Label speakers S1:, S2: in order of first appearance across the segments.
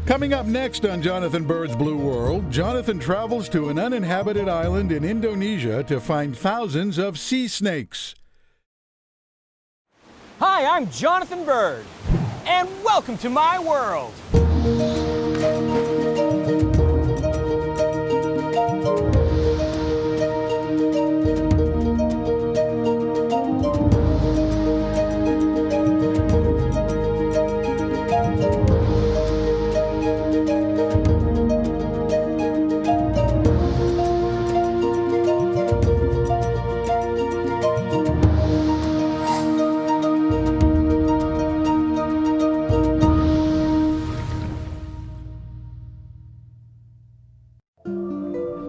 S1: Coming up next on Jonathan Bird's Blue World, Jonathan travels to an uninhabited island in Indonesia to find thousands of sea snakes.
S2: Hi, I'm Jonathan Bird, and welcome to my world.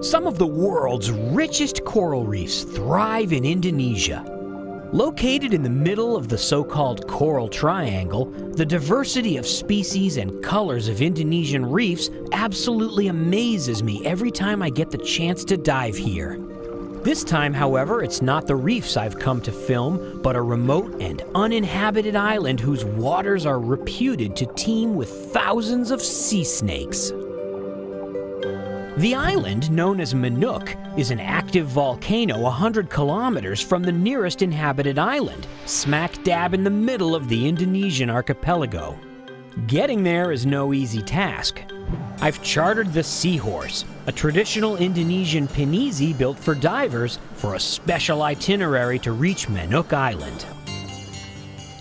S3: Some of the world's richest coral reefs thrive in Indonesia. Located in the middle of the so-called Coral Triangle, the diversity of species and colors of Indonesian reefs absolutely amazes me every time I get the chance to dive here. This time, however, it's not the reefs I've come to film, but a remote and uninhabited island whose waters are reputed to teem with thousands of sea snakes. The island, known as Manuk, is an active volcano 100 kilometers from the nearest inhabited island, smack dab in the middle of the Indonesian archipelago. Getting there is no easy task. I've chartered the Seahorse, a traditional Indonesian pinisi built for divers, for a special itinerary to reach Manuk Island.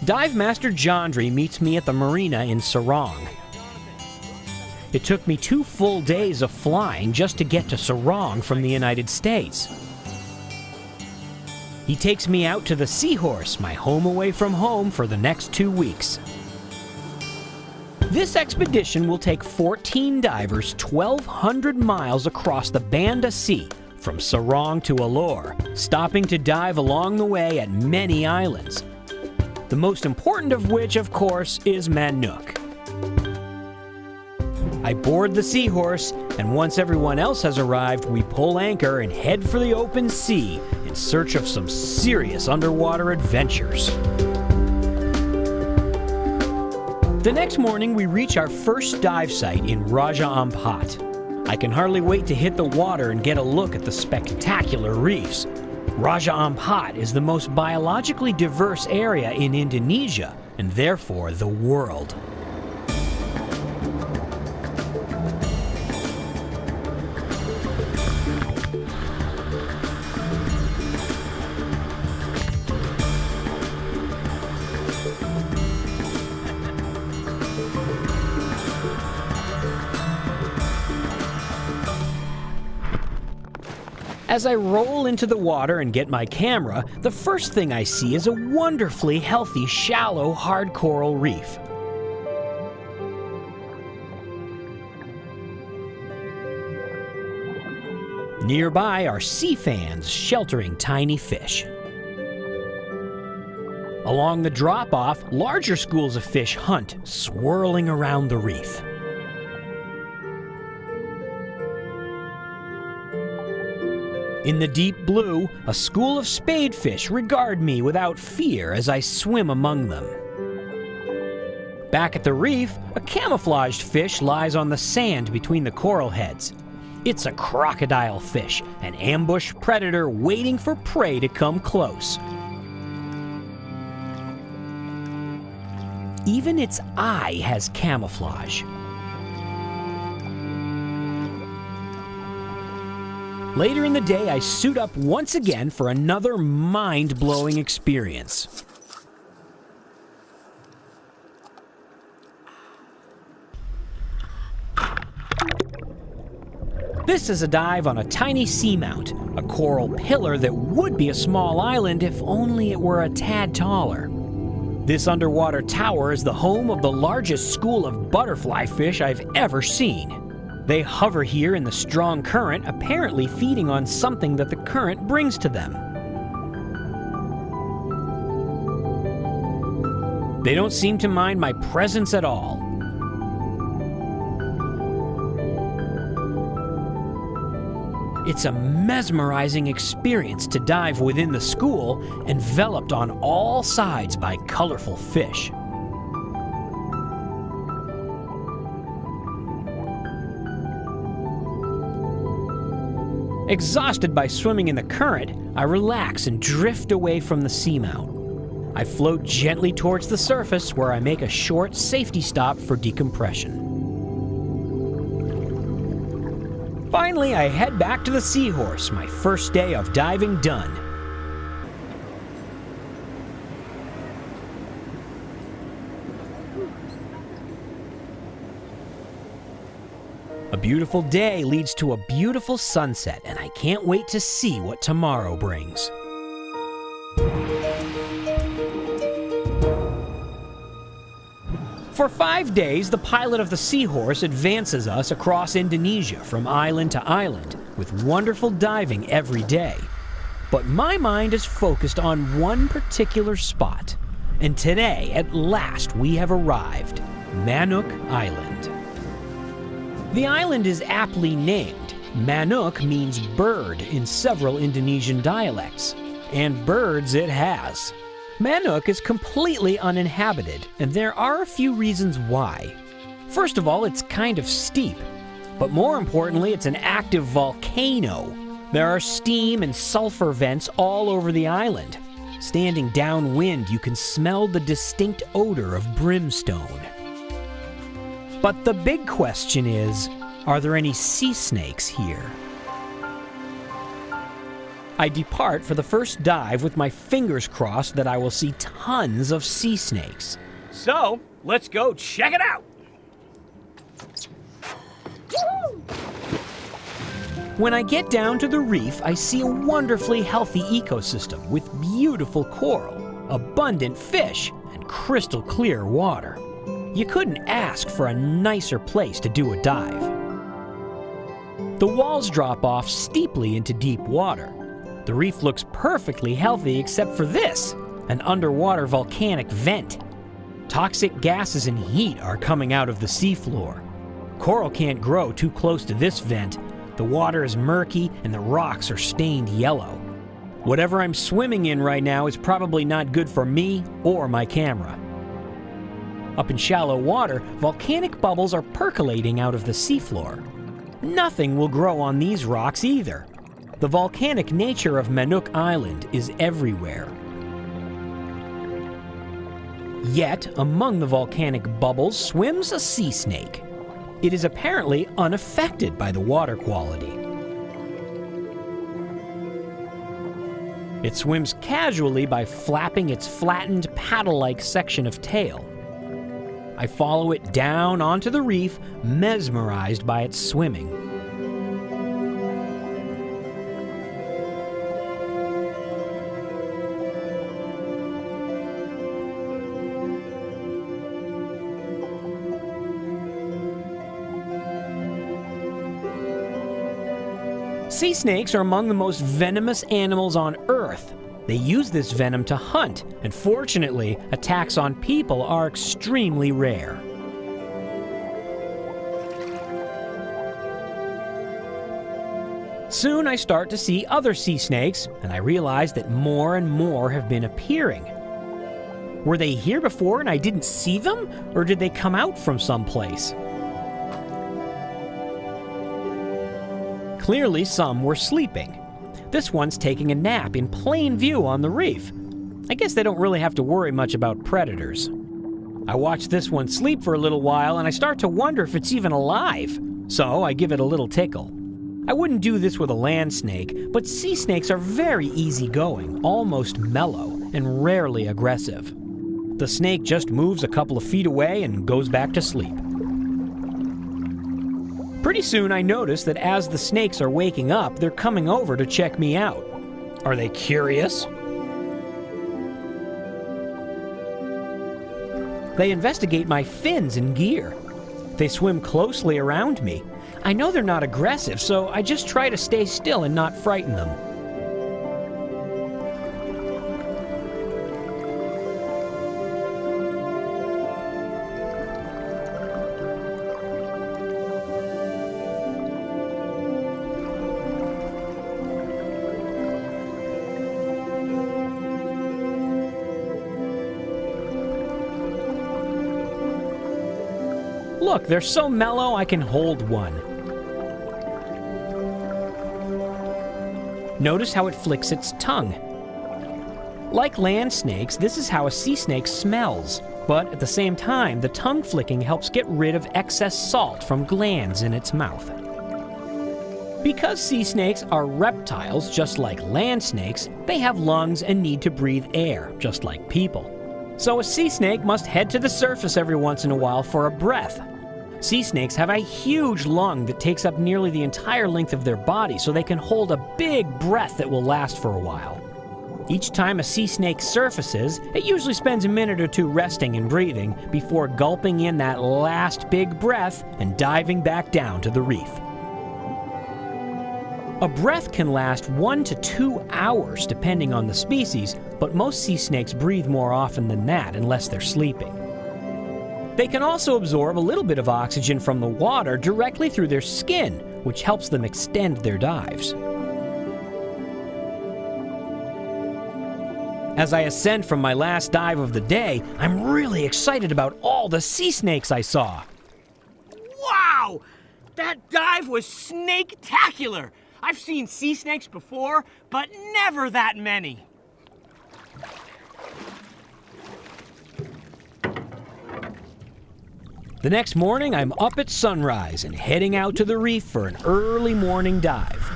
S3: Dive Master Jandri meets me at the marina in Sorong. It took me 2 full days of flying just to get to Sorong from the United States. He takes me out to the Seahorse, my home away from home, for the next 2 weeks. This expedition will take 14 divers 1,200 miles across the Banda Sea, from Sorong to Alor, stopping to dive along the way at many islands. The most important of which, of course, is Manuk. I board the Seahorse, and once everyone else has arrived, we pull anchor and head for the open sea in search of some serious underwater adventures. The next morning, we reach our first dive site in Raja Ampat. I can hardly wait to hit the water and get a look at the spectacular reefs. Raja Ampat is the most biologically diverse area in Indonesia, and therefore the world. As I roll into the water and get my camera, the first thing I see is a wonderfully healthy, shallow, hard coral reef. Nearby are sea fans sheltering tiny fish. Along the drop-off, larger schools of fish hunt, swirling around the reef. In the deep blue, a school of spadefish regard me without fear as I swim among them. Back at the reef, a camouflaged fish lies on the sand between the coral heads. It's a crocodile fish, an ambush predator waiting for prey to come close. Even its eye has camouflage. Later in the day, I suit up once again for another mind-blowing experience. This is a dive on a tiny seamount, a coral pillar that would be a small island if only it were a tad taller. This underwater tower is the home of the largest school of butterfly fish I've ever seen. They hover here in the strong current, apparently feeding on something that the current brings to them. They don't seem to mind my presence at all. It's a mesmerizing experience to dive within the school, enveloped on all sides by colorful fish. Exhausted by swimming in the current, I relax and drift away from the seamount. I float gently towards the surface where I make a short safety stop for decompression. Finally, I head back to the Seahorse, my first day of diving done. A beautiful day leads to a beautiful sunset, and I can't wait to see what tomorrow brings. For 5 days, the pilot of the Seahorse advances us across Indonesia from island to island, with wonderful diving every day. But my mind is focused on one particular spot. And today, at last, we have arrived, Manuk Island. The island is aptly named. Manuk means bird in several Indonesian dialects, and birds it has. Manuk is completely uninhabited, and there are a few reasons why. First of all, it's kind of steep, but more importantly, it's an active volcano. There are steam and sulfur vents all over the island. Standing downwind, you can smell the distinct odor of brimstone. But the big question is, are there any sea snakes here? I depart for the first dive with my fingers crossed that I will see tons of sea snakes.
S2: So, let's go check it out.
S3: When I get down to the reef, I see a wonderfully healthy ecosystem with beautiful coral, abundant fish, and crystal clear water. You couldn't ask for a nicer place to do a dive. The walls drop off steeply into deep water. The reef looks perfectly healthy except for this, an underwater volcanic vent. Toxic gases and heat are coming out of the seafloor. Coral can't grow too close to this vent. The water is murky and the rocks are stained yellow. Whatever I'm swimming in right now is probably not good for me or my camera. Up in shallow water, volcanic bubbles are percolating out of the seafloor. Nothing will grow on these rocks either. The volcanic nature of Manuk Island is everywhere. Yet, among the volcanic bubbles swims a sea snake. It is apparently unaffected by the water quality. It swims casually by flapping its flattened paddle-like section of tail. I follow it down onto the reef, mesmerized by its swimming. Sea snakes are among the most venomous animals on Earth. They use this venom to hunt, and fortunately, attacks on people are extremely rare. Soon I start to see other sea snakes, and I realize that more and more have been appearing. Were they here before and I didn't see them, or did they come out from someplace? Clearly, some were sleeping. This one's taking a nap in plain view on the reef. I guess they don't really have to worry much about predators. I watch this one sleep for a little while and I start to wonder if it's even alive. So I give it a little tickle. I wouldn't do this with a land snake, but sea snakes are very easygoing, almost mellow, and rarely aggressive. The snake just moves a couple of feet away and goes back to sleep. Pretty soon I notice that as the snakes are waking up, they're coming over to check me out. Are they curious? They investigate my fins and gear. They swim closely around me. I know they're not aggressive, so I just try to stay still and not frighten them. Look, they're so mellow I can hold one. Notice how it flicks its tongue. Like land snakes, this is how a sea snake smells. But at the same time, the tongue flicking helps get rid of excess salt from glands in its mouth. Because sea snakes are reptiles, just like land snakes, they have lungs and need to breathe air, just like people. So a sea snake must head to the surface every once in a while for a breath. Sea snakes have a huge lung that takes up nearly the entire length of their body, so they can hold a big breath that will last for a while. Each time a sea snake surfaces, it usually spends a minute or two resting and breathing before gulping in that last big breath and diving back down to the reef. A breath can last 1 to 2 hours depending on the species, but most sea snakes breathe more often than that unless they're sleeping. They can also absorb a little bit of oxygen from the water directly through their skin, which helps them extend their dives. As I ascend from my last dive of the day, I'm really excited about all the sea snakes I saw.
S2: Wow! That dive was snake-tacular! I've seen sea snakes before, but never that many.
S3: The next morning, I'm up at sunrise and heading out to the reef for an early morning dive.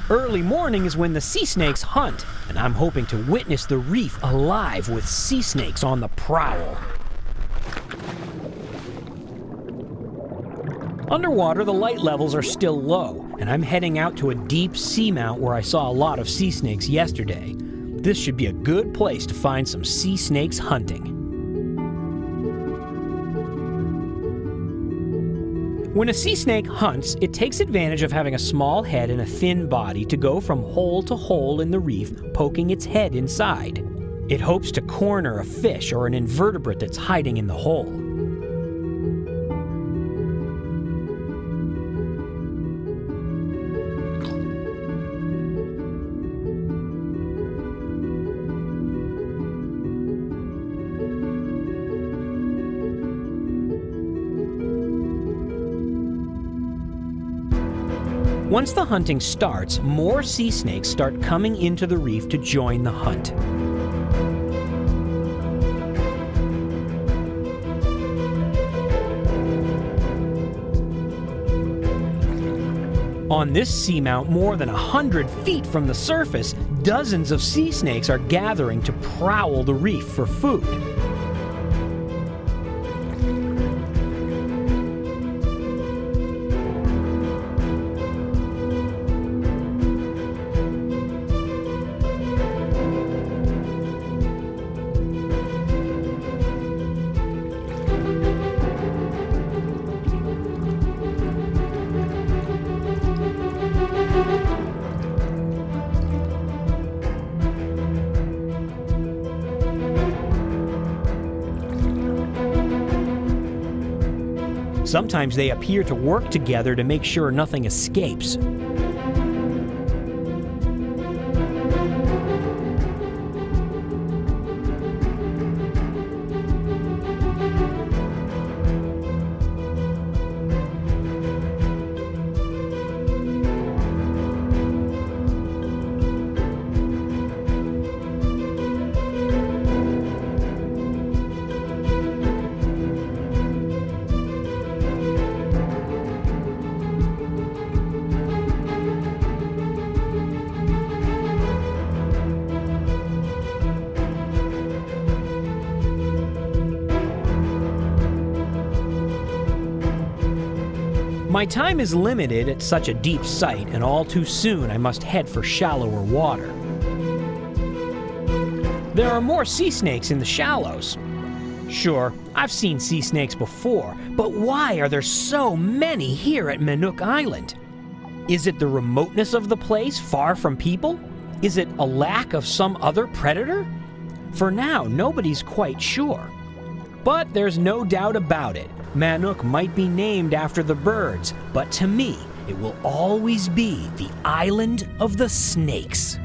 S3: Early morning is when the sea snakes hunt, and I'm hoping to witness the reef alive with sea snakes on the prowl. Underwater, the light levels are still low, and I'm heading out to a deep seamount where I saw a lot of sea snakes yesterday. This should be a good place to find some sea snakes hunting. When a sea snake hunts, it takes advantage of having a small head and a thin body to go from hole to hole in the reef, poking its head inside. It hopes to corner a fish or an invertebrate that's hiding in the hole. Once the hunting starts, more sea snakes start coming into the reef to join the hunt. On this seamount, more than 100 feet from the surface, dozens of sea snakes are gathering to prowl the reef for food. Sometimes they appear to work together to make sure nothing escapes. My time is limited at such a deep site, and all too soon I must head for shallower water. There are more sea snakes in the shallows. Sure, I've seen sea snakes before, but why are there so many here at Menuk Island? Is it the remoteness of the place, far from people? Is it a lack of some other predator? For now, nobody's quite sure. But there's no doubt about it. Menuk might be named after the birds, but to me, it will always be the Island of the Snakes.